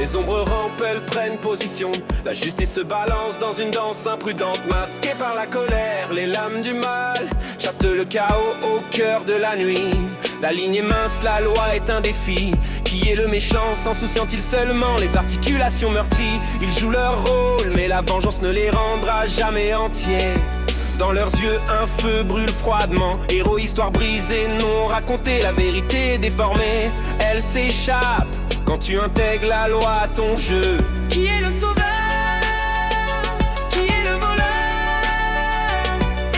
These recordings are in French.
les ombres rampent, elles prennent position. La justice se balance dans une danse imprudente, masquée par la colère. Les lames du mal chassent le chaos au cœur de la nuit. La ligne est mince, la loi est un défi. Qui est le méchant, s'en soucient-ils seulement les articulations meurtries? Ils jouent leur rôle, mais la vengeance ne les rendra jamais entiers. Dans leurs yeux, un feu brûle froidement. Héros, histoire brisée, non racontée. La vérité déformée, elle s'échappe quand tu intègres la loi à ton jeu. Qui est le sauveur? Qui est le voleur?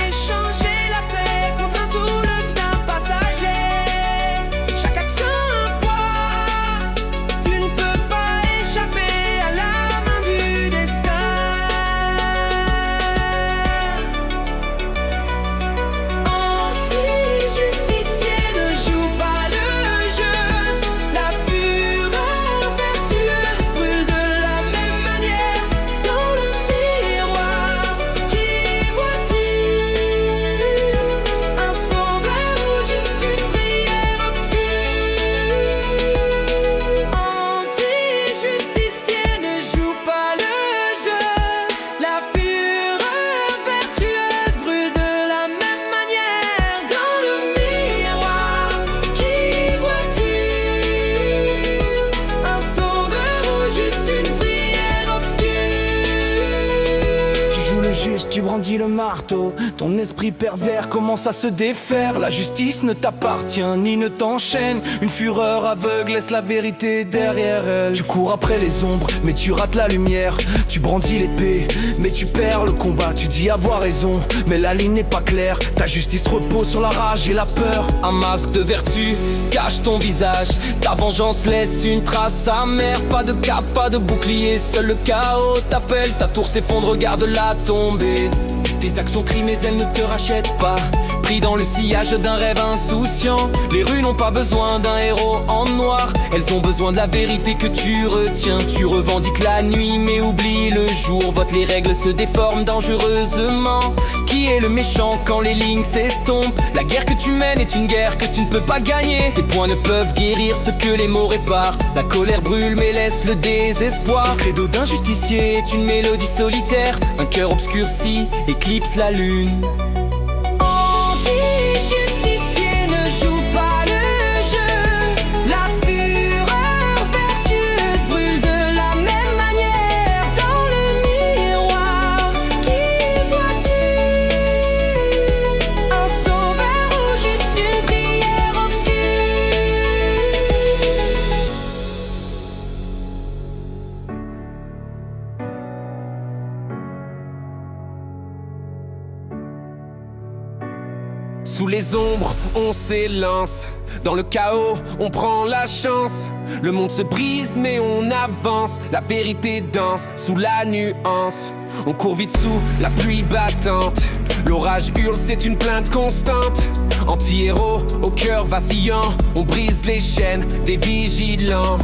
Échanger la paix contre un soulève d'un passager. Chaque action un poids. Tu ne peux pas échapper à la main du destin. Anti-justicier, ne joue pas le jeu. La fureur vertueuse brûle de la même manière. Dans le miroir, qui vois-tu? Un sauveur ou juste une prière obscure? Anti-justicier, ne joue pas le jeu. La fureur vertueuse brûle de la même manière. Dans le miroir, qui vois-tu? Un sauveur ou juste une prière obscure? Tu joues le juste, tu brandis le marteau. Ton esprit pervers commence à se défaire. La justice ne t'appartient ni ne t'enchaîne. Une fureur aveugle laisse la vérité derrière elle. Tu cours après les ombres, mais tu rates la lumière. Tu brandis l'épée, mais tu perds le combat. Tu dis avoir raison, mais la ligne n'est pas claire. Ta justice repose sur la rage et la peur. Un masque de vertu cache ton visage. Ta vengeance laisse une trace amère. Pas de cap, pas de bouclier, seul le chaos t'appelle. Ta tour s'effondre, regarde-la tomber. Tes actions crient mais elles ne te rachètent pas. Pris dans le sillage d'un rêve insouciant. Les rues n'ont pas besoin d'un héros en noir. Elles ont besoin de la vérité que tu retiens. Tu revendiques la nuit mais oublie le jour. Vote les règles se déforment dangereusement. Qui est le méchant quand les lignes s'estompent? La guerre que tu mènes est une guerre que tu ne peux pas gagner. Tes poings ne peuvent guérir ce que les mots réparent. La colère brûle mais laisse le désespoir. Le credo d'un justicier est une mélodie solitaire. Un cœur obscurci éclipse la lune. Anti-justicier, ne joue pas le jeu. La fureur vertueuse brûle de la même manière. Dans le miroir, qui vois-tu? Un sauveur ou juste une prière obscure? Sous les ombres, on s'élance. Dans le chaos, on prend la chance. Le monde se brise, mais on avance. La vérité danse sous la nuance. On court vite sous la pluie battante. L'orage hurle, c'est une plainte constante. Anti-héros, au cœur vacillant. On brise les chaînes des vigilants.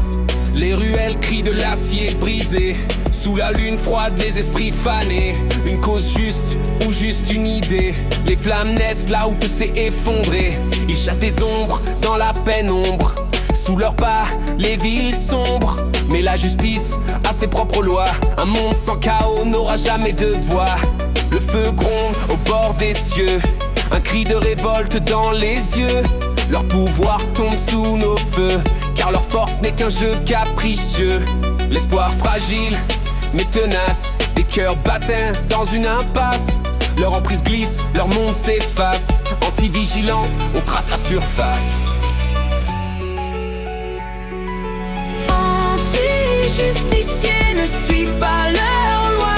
Les ruelles crient de l'acier brisé. Sous la lune froide, les esprits fanés. Une cause juste ou juste une idée. Les flammes naissent là où tout s'est effondré. Ils chassent des ombres dans la pénombre. Sous leurs pas, les villes sombres. Mais la justice a ses propres lois. Un monde sans chaos n'aura jamais de voix. Le feu gronde au bord des cieux. Un cri de révolte dans les yeux. Leur pouvoir tombe sous nos feux. Car leur force n'est qu'un jeu capricieux. L'espoir fragile mais tenace. Des cœurs battants dans une impasse. Leur emprise glisse, leur monde s'efface. Anti-vigilant, on trace la surface. Anti-justicier, ne suis pas leur loi.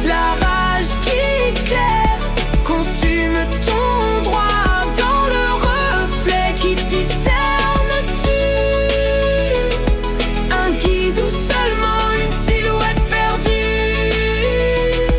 La rage qui éclaire consume ton droit. Dans le reflet qui discerne tu un guide ou seulement une silhouette perdue.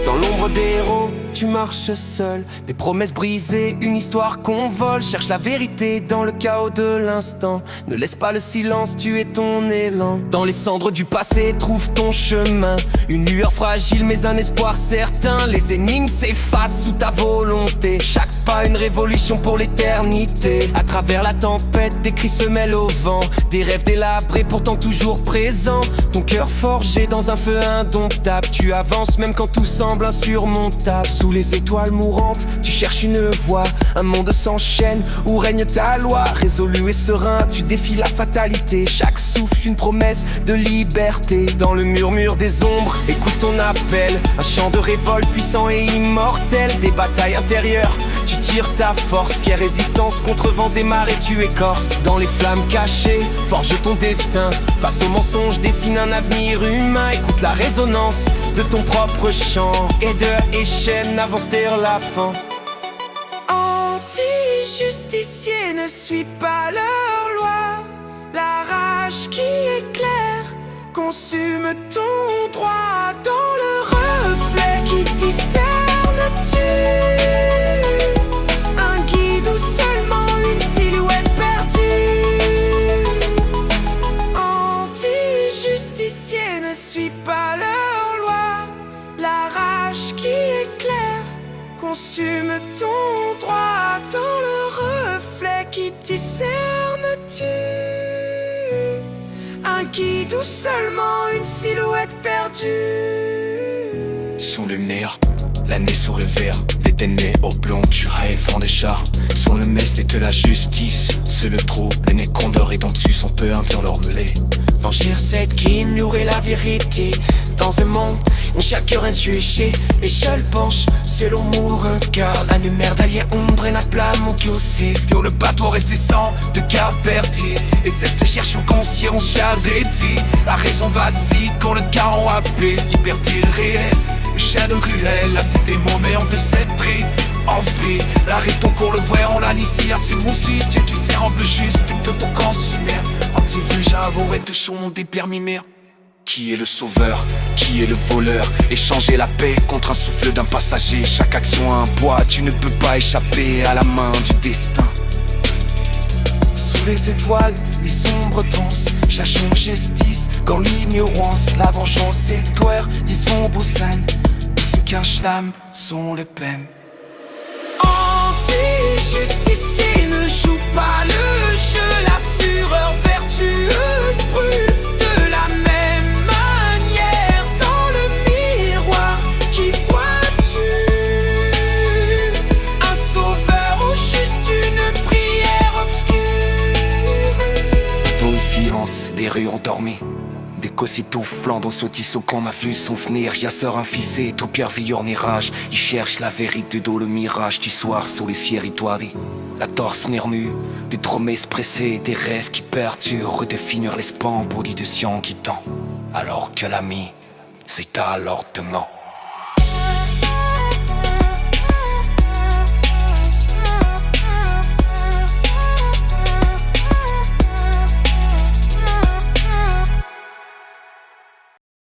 Dans l'ombre des héros, tu marches seul. Des promesses brisées, une histoire qu'on vole. Cherche la vérité dans le chaos de l'instant. Ne laisse pas le silence tuer ton élan. Dans les cendres du passé, trouve ton chemin. Une lueur fragile mais un espoir certain. Les énigmes s'effacent sous ta volonté. Chaque pas une révolution pour l'éternité. À travers la tempête, des cris se mêlent au vent. Des rêves délabrés pourtant toujours présents. Ton cœur forgé dans un feu indomptable. Tu avances même quand tout semble insurmontable. Sous les étoiles mourantes, tu cherches une voie. Un monde s'enchaîne où règne ta loi. Résolu et serein, tu défies la fatalité. Chaque souffle une promesse de liberté. Dans le murmure des ombres, écoute ton appel. Un chant de révolte puissant et immortel. Des batailles intérieures, tu tires ta force. Fière résistance contre vents et marées, tu écorces. Dans les flammes cachées, forge ton destin. Face aux mensonges, dessine un avenir humain. Écoute la résonance de ton propre chant. Aideur et chaîne, avance vers la fin. Anti-justicier, ne suis pas leur loi. La rage qui éclaire consume ton droit. Dans le reflet qui discerne-tu un guide ou seulement une silhouette perdue? Anti-justicier, ne suis pas leur loi. La rage qui éclaire consume ton droit. Dans le reflet qui discerne-tu un guide ou seulement une silhouette perdue? Sous le lunaire, l'année sur le verre, déteiné au blond, tu rêves en déjà. Sur le mest et de la justice, c'est le trou, les nez condors et dents dessus sont peu sur leur mêlée. Venger cette qui ignorait la vérité. Dans un monde où chacun est juché, et je le penche selon mon regard. La lumière d'allier ombre et la flamme mon c'est sur le bateau et ses sangs de cœur perdu. Et c'est ce que cherchons conscience, chadré de vie. La raison vacille quand le chaos appelé. Liberté réelle, le shadow cruel. Là c'est des moments de cette prix. En vie, l'arrêt ton cours le voit on la ici à ce mon suisse. Tu sais en bleu juste de ton consumer. Anti-vu j'avoue et te chaud des permis mère. Qui est le sauveur? Qui est le voleur? Échanger la paix contre un souffle d'un passager. Chaque action a un poids, tu ne peux pas échapper à la main du destin. Sous les étoiles, les sombres dansent. Cherchons justice dans l'ignorance. La vengeance et toi, ils sont beaux scènes. Ce qu'un schlam sont le peine. Anti-justicier, ne joue pas le jeu. La fureur vertueuse brûle de la même manière. Dans le miroir, qui vois-tu? Un sauveur ou juste une prière obscure? Dans le silence, les rues ont dormi. Des cosses étoufflants dans ce tissu qu'on a vu souvenir. Yasseur infissé, tout pierre veilleur rage. Il cherche la vérité dans le mirage du soir sur les fieritori. La torse nermue, des promesses pressées, des rêves qui perdurent. Redéfinir l'espoir en body de science qui tend. Alors que l'ami, c'est à l'ordonnant.